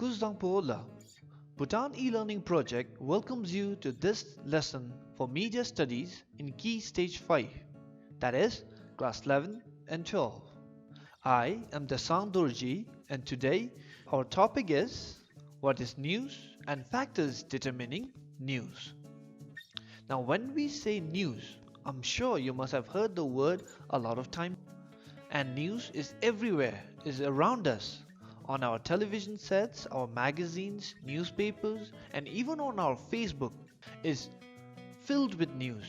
Kuzdangpoola. Bhutan e-learning project welcomes you to this lesson for media studies in Key Stage 5, that is, class 11 and 12. I am Dasang Dorji, and today our topic is what is news and factors determining news. Now, when we say news, I'm sure you must have heard the word a lot of times. And news is everywhere, is around us. On our television sets, our magazines, newspapers, and even on our Facebook is filled with news.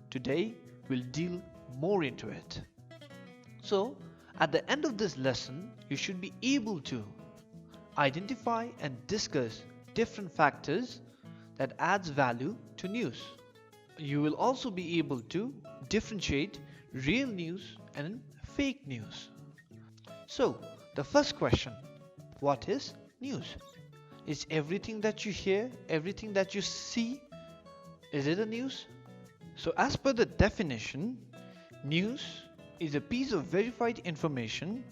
Today, we'll deal more into it. So, at the end of this lesson, you should be able to identify and discuss different factors that adds value to news. You will also be able to differentiate real news and fake news. So, the first question, what is news? Is everything that you hear, everything that you see, is it a news? So, as per the definition, news is a piece of verified information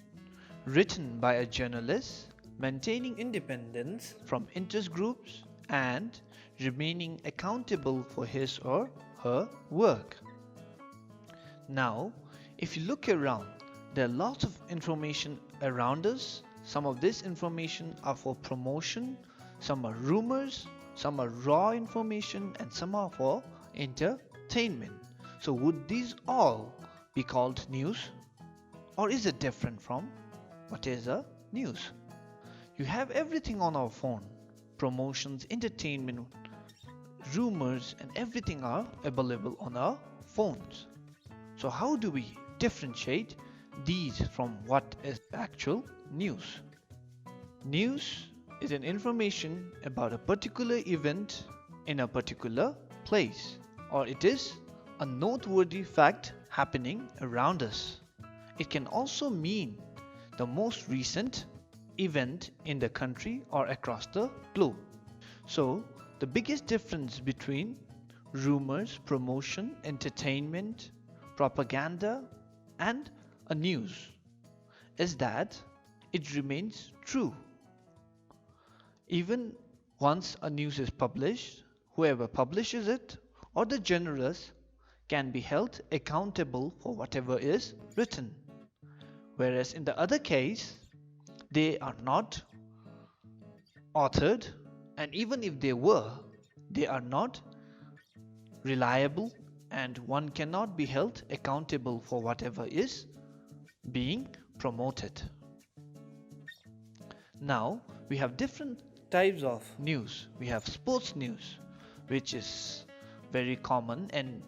written by a journalist maintaining independence from interest groups and remaining accountable for his or her work. Now, if you look around, there are lots of information around us. Some of this information are for promotion, some are rumors, some are raw information, and some are for entertainment. So would these all be called news? Or is it different from what is a news? You have everything on our phone. Promotions, entertainment, rumors, and everything are available on our phones. So how do we differentiate these from what is actual news? News is an information about a particular event in a particular place, or it is a noteworthy fact happening around us. It can also mean the most recent event in the country or across the globe. So, the biggest difference between rumors, promotion, entertainment, propaganda, and a news is that it remains true. Even once a news is published, whoever publishes it or the journalist can be held accountable for whatever is written. Whereas in the other case, they are not authored, and even if they were, they are not reliable, and one cannot be held accountable for whatever is being promoted. Now, we have different types of news. We have sports news, which is very common and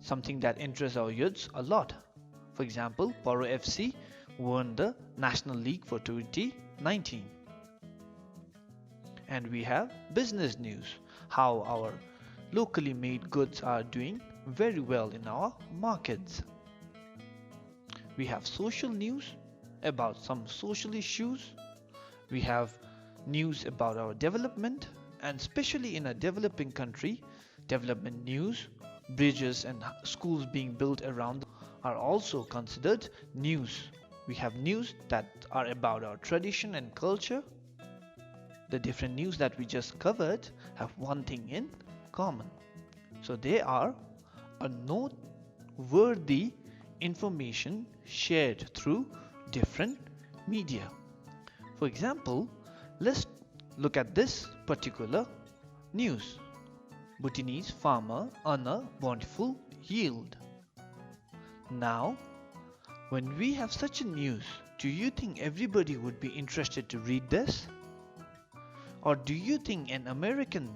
something that interests our youths a lot. For example, Poro FC won the National League for 2019. And we have business news, how our locally made goods are doing very well in our markets. We have social news about some social issues. We have news about our development, and especially in a developing country, development news, bridges and schools being built around are also considered news. We have news that are about our tradition and culture. The different news that we just covered have one thing in common. So they are a noteworthy information shared through different media. For example, let's look at this particular news. Bhutanese farmer earn a bountiful yield. Now, when we have such a news, do you think everybody would be interested to read this? Or do you think an American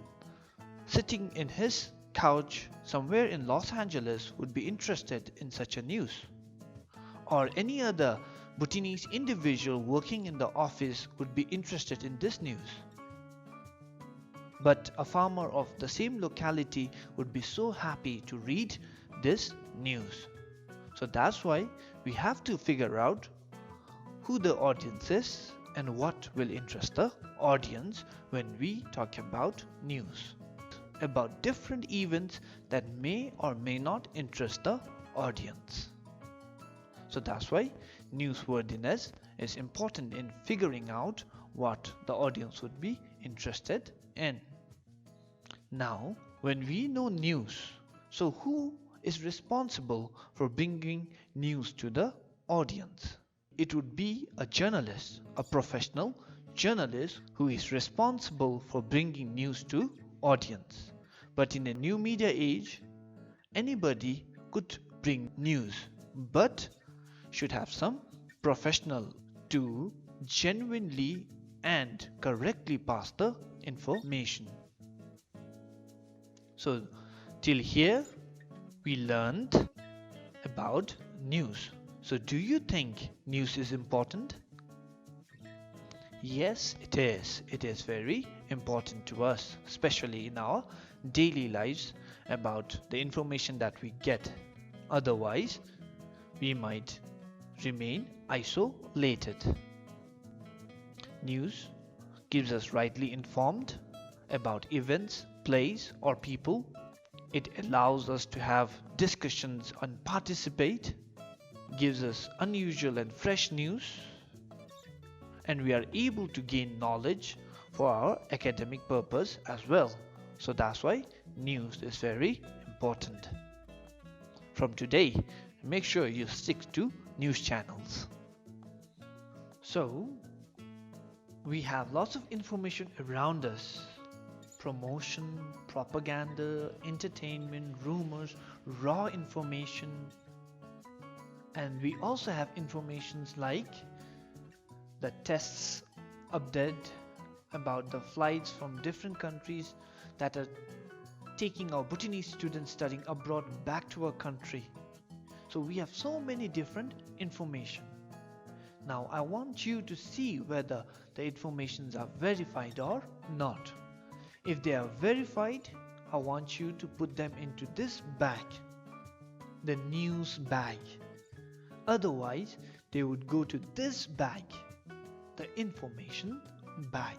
sitting in his couch somewhere in Los Angeles would be interested in such a news? Or any other Bhutanese individual working in the office would be interested in this news? But a farmer of the same locality would be so happy to read this news. So that's why we have to figure out who the audience is and what will interest the audience when we talk about news, about different events that may or may not interest the audience. So that's why newsworthiness is important in figuring out what the audience would be interested in. Now, when we know news, so who is responsible for bringing news to the audience? It would be a journalist, a professional journalist who is responsible for bringing news to audience. But in a new media age, anybody could bring news, but should have some professional to genuinely and correctly pass the information. So till here we learned about news. So do you think news is important? Yes, it is. It is very important to us, especially in our daily lives about the information that we get. Otherwise, we might remain isolated. News gives us rightly informed about events, place, or people. It allows us to have discussions and participate, gives us unusual and fresh news, and we are able to gain knowledge for our academic purpose as well. So that's why news is very important. From today, make sure you stick to news channels. So, we have lots of information around us. Promotion, propaganda, entertainment, rumors, raw information. And we also have informations like the tests update about the flights from different countries that are taking our Bhutanese students studying abroad back to our country. So we have so many different information. Now I want you to see whether the informations are verified or not. If they are verified, I want you to put them into this bag, the news bag. Otherwise, they would go to this bag, the information bag.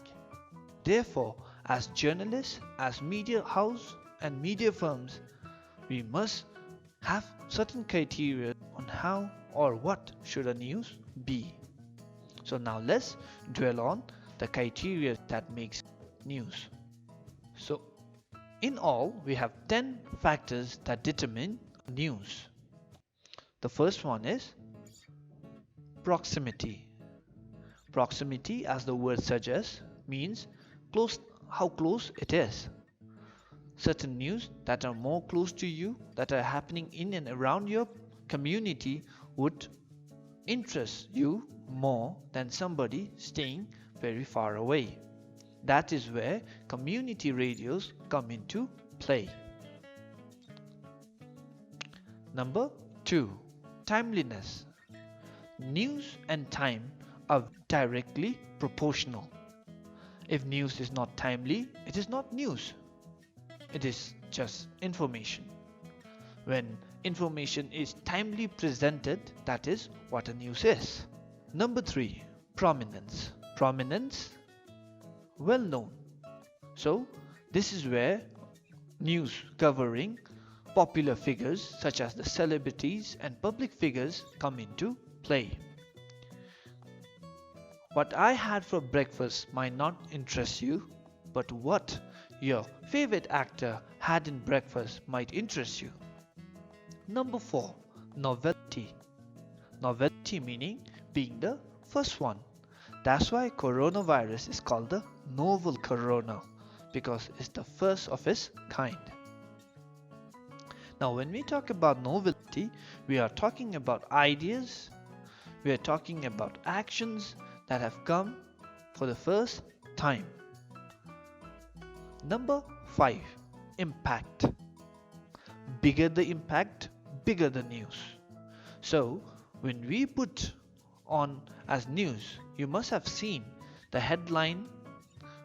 Therefore, as journalists, as media house and media firms, we must have certain criteria on how or what should a news be. So now let's dwell on the criteria that makes news. So in all, we have 10 factors that determine news. The first one is proximity. Proximity, as the word suggests, means close, how close it is. Certain news that are more close to you, that are happening in and around your community, would interest you more than somebody staying very far away. That is where community radios come into play. Number 2. Timeliness. News and time are directly proportional. If news is not timely, it is not news. It is just information. When information is timely presented, that is what a news is. Number 3. Prominence. Prominence, well known. So this is where news covering popular figures such as the celebrities and public figures come into play. What I had for breakfast might not interest you, but what your favorite actor had in breakfast might interest you. Number 4. Novelty. Novelty meaning being the first one. That's why coronavirus is called the novel corona, because it's the first of its kind. Now when we talk about novelty, we are talking about ideas, we are talking about actions that have come for the first time. Number 5. Impact. Bigger the impact, bigger the news. So when we put on as news, you must have seen the headline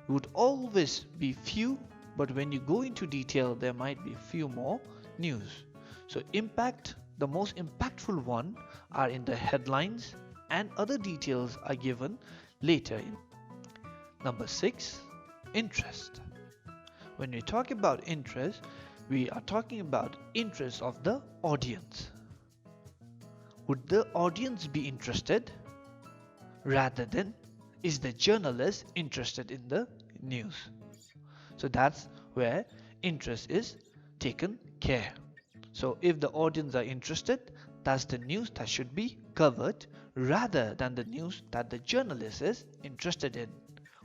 would always be few, but when you go into detail there might be few more news. So impact, the most impactful one are in the headlines, and other details are given later. Number 6. Interest. When we talk about interest, we are talking about interest of the audience. Would the audience be interested rather than Is the journalist interested in the news? So that's where interest is taken care. So if the audience are interested, that's the news that should be covered rather than the news that the journalist is interested in.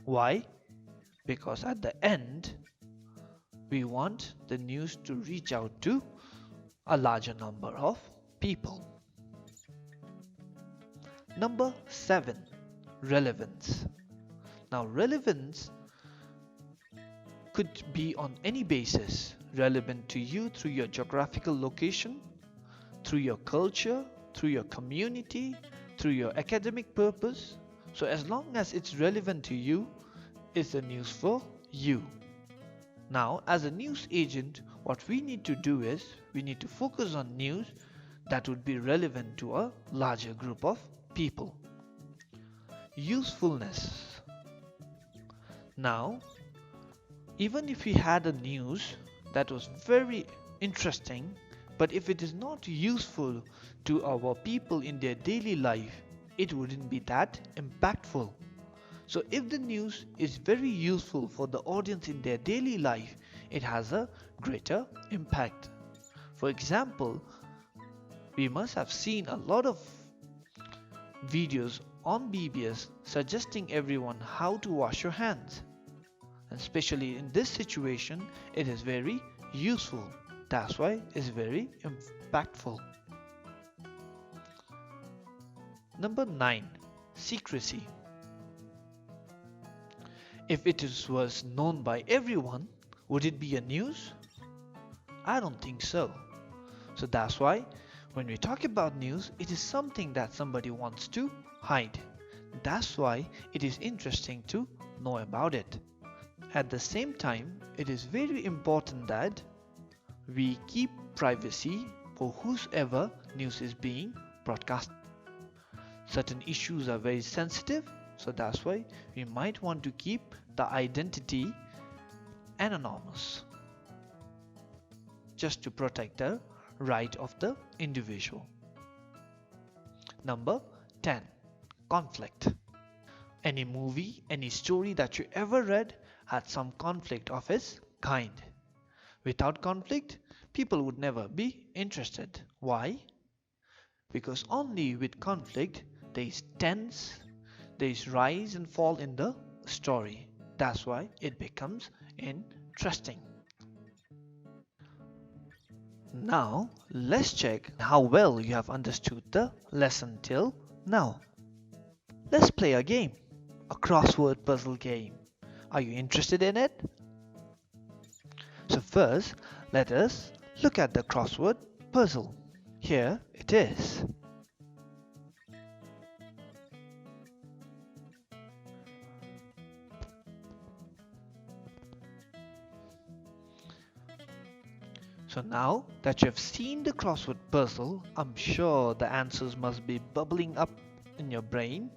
Why? Because at the end, we want the news to reach out to a larger number of people. Number 7, relevance. Now, relevance could be on any basis, relevant to you through your geographical location, through your culture, through your community, through your academic purpose. So as long as it's relevant to you, it's the news for you. Now, as a news agent, what we need to do is we need to focus on news that would be relevant to a larger group of people. Usefulness. Now, even if we had a news that was very interesting, but if it is not useful to our people in their daily life, it wouldn't be that impactful. So if the news is very useful for the audience in their daily life, it has a greater impact. For example, we must have seen a lot of videos on BBS suggesting everyone how to wash your hands. And especially in this situation, it is very useful. That's why it's very impactful. Number 9, secrecy. If it was known by everyone, would it be a news? I don't think so. So that's why when we talk about news, it is something that somebody wants to hide. That's why it is interesting to know about it. At the same time, it is very important that we keep privacy for whosoever news is being broadcast. Certain issues are very sensitive, so that's why we might want to keep the identity anonymous, just to protect the right of the individual. Number 10, conflict. Any movie, any story that you ever read had some conflict of its kind. Without conflict, people would never be interested. Why? Because only with conflict there is tense, there is rise and fall in the story. That's why it becomes interesting. Now let's check how well you have understood the lesson till now. Let's play a game, a crossword puzzle game. Are you interested in it? So first, let us look at the crossword puzzle. Here it is. So now that you have seen the crossword puzzle, I'm sure the answers must be bubbling up in your brain.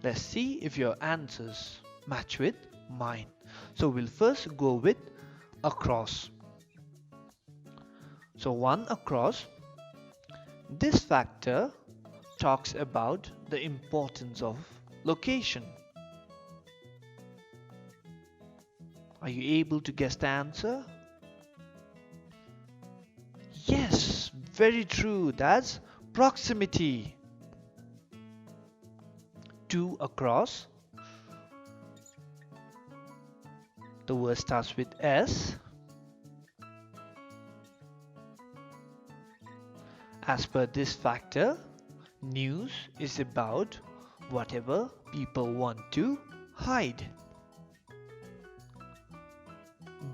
Let's see if your answers match with mine. So we'll first go with across. So 1 across. This factor talks about the importance of location. Are you able to guess the answer? Yes, very true. That's proximity. 2 across. The word starts with S. As per this factor, news is about whatever people want to hide.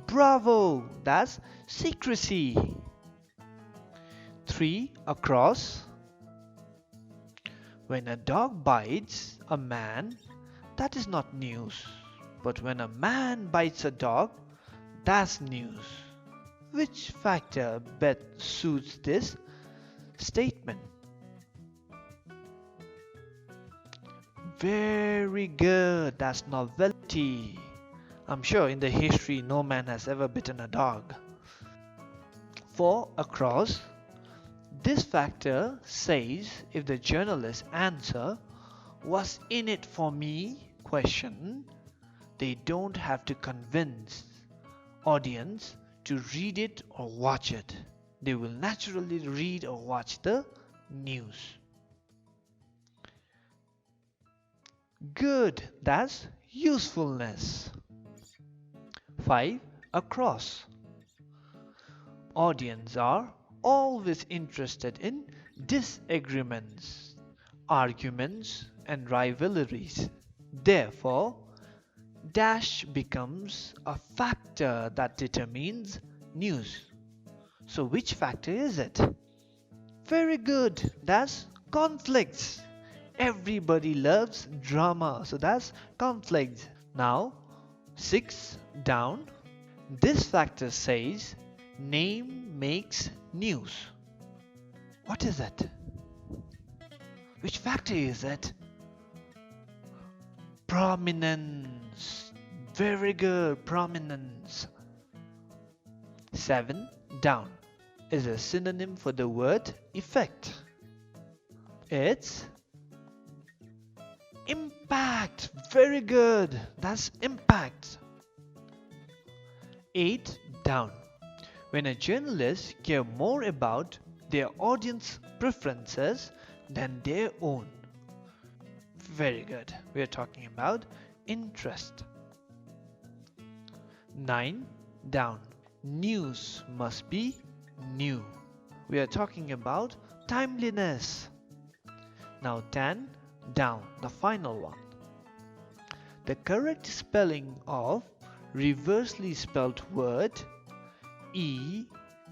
Bravo! That's secrecy. 3 across. When a dog bites a man, that is not news. But when a man bites a dog, that's news. Which factor best suits this statement? Very good. That's novelty. I'm sure in the history no man has ever bitten a dog. 4 across. This factor says if the journalist's answer was in it for me, question, they don't have to convince audience to read it or watch it. They will naturally read or watch the news. Good, that's usefulness. 5. Across. Audience are always interested in disagreements, arguments, and rivalries. Therefore, dash becomes a factor that determines news. So, which factor is it? Very good, that's conflicts. Everybody loves drama, so that's conflicts. Now, 6 down. This factor says name makes news. What is it? Which factor is it? Prominence. Very good, prominence. 7 down is a synonym for the word effect. It's impact. Very good, that's impact. 8 down. When a journalist cares more about their audience preferences than their own. Very good. We are talking about interest. 9 down. News must be new. We are talking about timeliness. Now 10 down, the final one. The correct spelling of reversely spelled word ECNAVELER.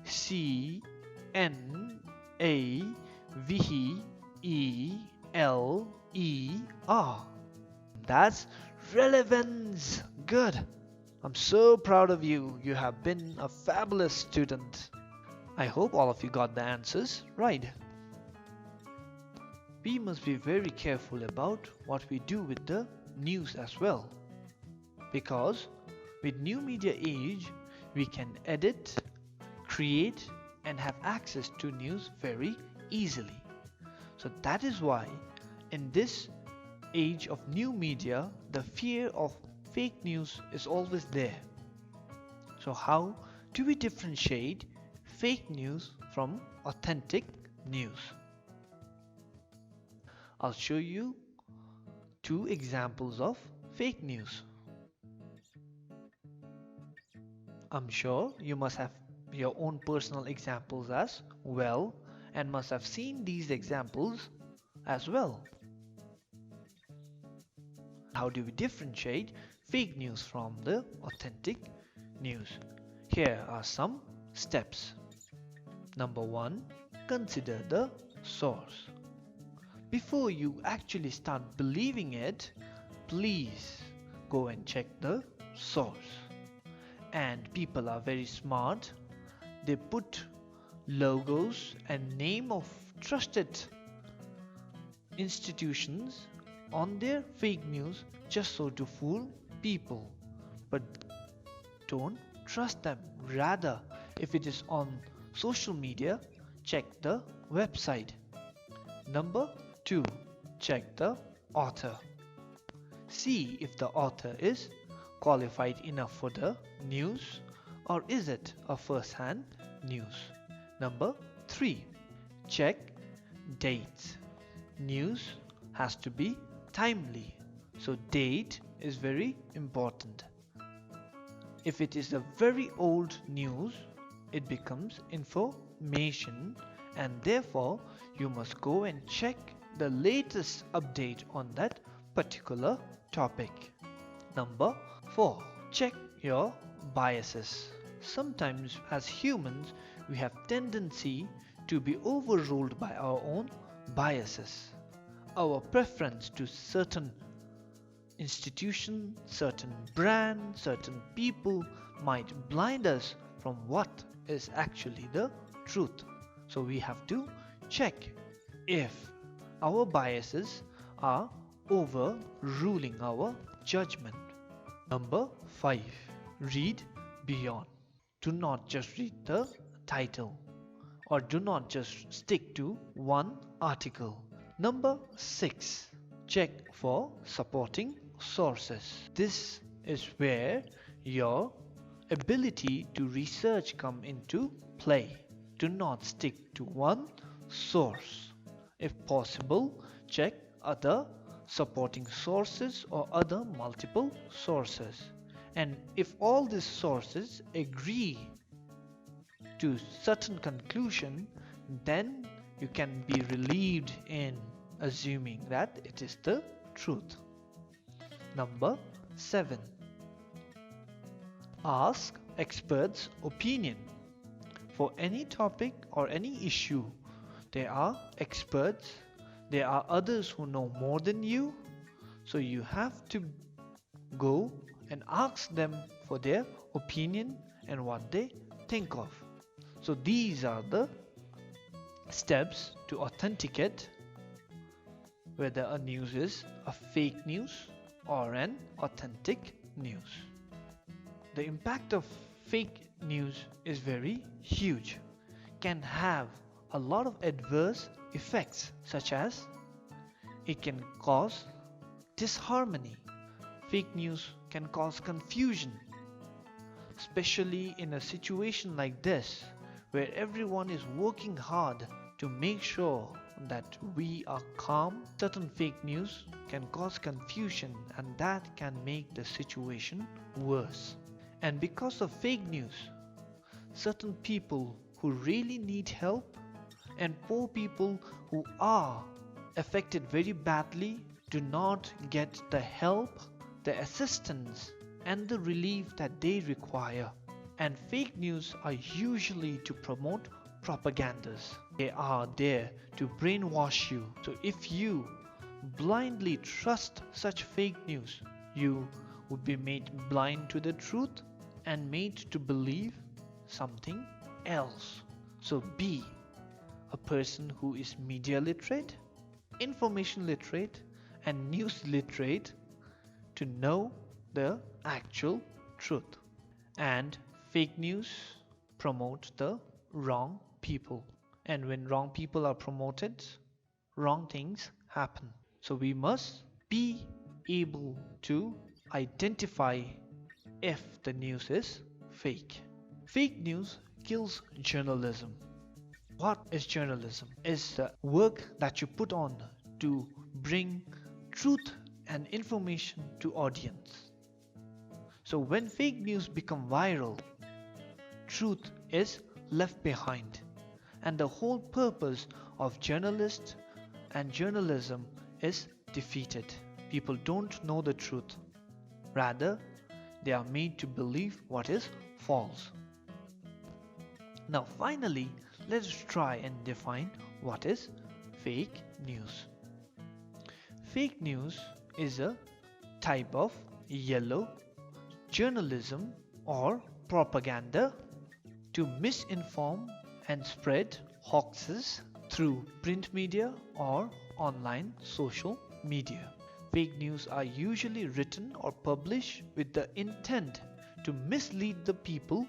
That's relevance. Good. I'm so proud of you. You have been a fabulous student. I hope all of you got the answers right. We must be very careful about what we do with the news as well. Because with new media age, we can edit, create, and have access to news very easily. So that is why in this age of new media, the fear of fake news is always there. So how do we differentiate fake news from authentic news? I'll show you 2 examples of fake news. I'm sure you must have your own personal examples as well and must have seen these examples as well. How do we differentiate fake news from the authentic news? Here are some steps. Number 1, consider the source. Before you actually start believing it, please go and check the source. And people are very smart. They put logos and name of trusted institutions on their fake news just so to fool people. But don't trust them. Rather, if it is on social media, check the website. Number 2, check the author. See if the author is qualified enough for the news or is it a first-hand news. Number 3, check dates. News has to be timely, so date is very important. If it is a very old news, it becomes information and therefore you must go and check the latest update on that particular topic. Number 4, check your biases. Sometimes as humans we have tendency to be overruled by our own biases. Our preference to certain institution, certain brand, certain people might blind us from what is actually the truth. So we have to check if our biases are overruling our judgment. Number 5, read beyond. Do not just read the title or do not just stick to one article. Number 6, check for supporting sources. This is where your ability to research come into play. Do not stick to one source. If possible, check other supporting sources or other multiple sources. And if all these sources agree to certain conclusion, then you can be relieved in assuming that it is the truth. Number 7. Ask experts' opinion. For any topic or any issue, there are experts, there are others who know more than you, so you have to go and ask them for their opinion and what they think of. So these are the steps to authenticate whether a news is a fake news or an authentic news. The impact of fake news is very huge, can have a lot of adverse effects, such as it can cause disharmony. Fake news can cause confusion, especially in a situation like this where everyone is working hard to make sure that we are calm. Certain fake news can cause confusion, and that can make the situation worse. And because of fake news, certain people who really need help and poor people who are affected very badly do not get the help, the assistance, and the relief that they require. And fake news are usually to promote propagandas. They are there to brainwash you. So if you blindly trust such fake news, you would be made blind to the truth and made to believe something else. So be a person who is media literate, information literate, and news literate to know the actual truth. And fake news promote the wrong people. And when wrong people are promoted, wrong things happen. So we must be able to identify if the news is fake. Fake news kills journalism. What is journalism? It's the work that you put on to bring truth and information to audience. So when fake news become viral, truth is left behind, and the whole purpose of journalists and journalism is defeated. People don't know the truth. Rather, they are made to believe what is false. Now finally, let us try and define what is fake news. Fake news is a type of yellow journalism or propaganda to misinform and spread hoaxes through print media or online social media. Fake news are usually written or published with the intent to mislead the people,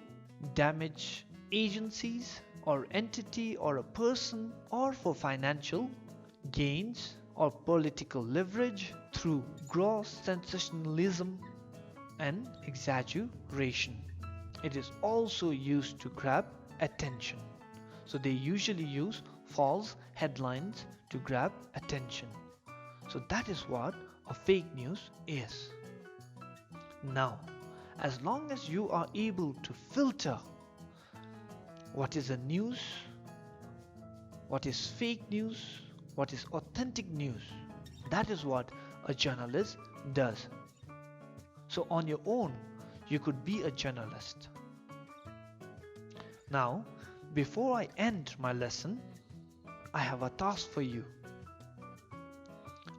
damage agencies or entity or a person, or for financial gains or political leverage through gross sensationalism and exaggeration. It is also used to grab attention. So they usually use false headlines to grab attention. So that is what a fake news is. Now, as long as you are able to filter what is a news, what is fake news, what is authentic news, that is what a journalist does. So on your own, you could be a journalist. Now, before I end my lesson, I have a task for you.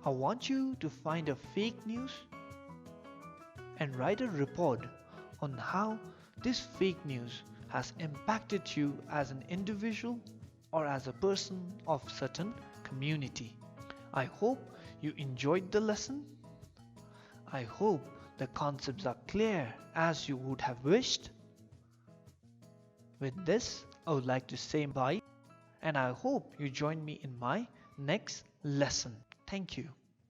I want you to find a fake news and write a report on how this fake news has impacted you as an individual or as a person of certain community. I hope you enjoyed the lesson. I hope the concepts are clear as you would have wished. With this, I would like to say bye, and I hope you join me in my next lesson. Thank you.